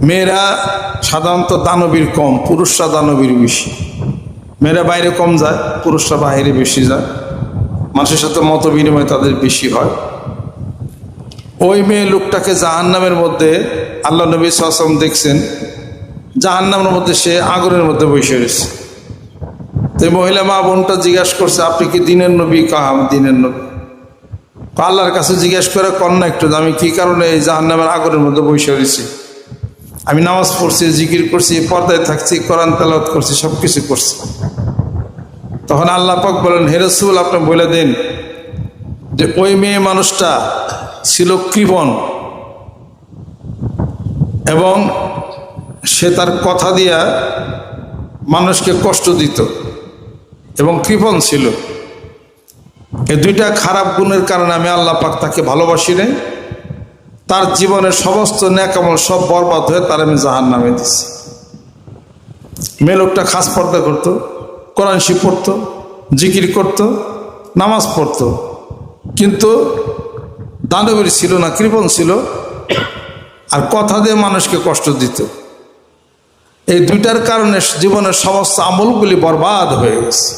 মেয়েরা সাধারণত দানবীর কম, পুরুষরা দানবীর বেশি। মেয়েরা বাইরে কম যায়, পুরুষরা বাইরে বেশি যায়, মানুষের সাথে মত বিনিময় তাদের বেশি হয়। ওই মেয়ে লোকটাকে জাহান্নামের মধ্যে আল্লাহ নবী সাল্লাল্লাহু আলাইহি ওয়াসাল্লাম দেখছেন, জাহান্নামের মধ্যে সে আগুনের মধ্যে বসে রয়েছে। তো মহিলা মা বোনটা জিজ্ঞাসা করছে, আপনি কি দিনের নবী? কাম দিনের নবী। আল্লাহর কাছে জিজ্ঞেস করে কন্যা একটু, আমি কি কারণে এই জাহান্নামের আগুনের মধ্যে বসে রয়েছি? আমি নামাজ পড়ছি, জিকির করছি, পর্দায় থাকছি, কোরআন তেলাওয়াত করছি, সব কিছু করছি। তখন আল্লাহ পাক বলেন, হে রাসূল, আপনি বলে দিন যে ওই মেয়ে মানুষটা ছিল কৃপণ এবং সে তার কথা দিয়া মানুষকে কষ্ট দিত এবং কৃপণ ছিল। এই দুইটা খারাপ গুণের কারণে আমি আল্লাহ পাক তাকে ভালোবাসি নাই। তার জীবনের সমস্ত নেক আমল সব বরবাদ হয়ে তার আমি জাহান্নামে দিছি। মেয়ে লোকটা খাস পর্দা করতো, কোরআন শরীফ পড়তো, জিকির করতো, নামাজ পড়তো, কিন্তু দানবীর ছিল না, কৃপণ ছিল, আর কথা দিয়ে মানুষকে কষ্ট দিত। এই দুইটার কারণে জীবনের সমস্ত আমলগুলি বরবাদ হয়ে গেছে।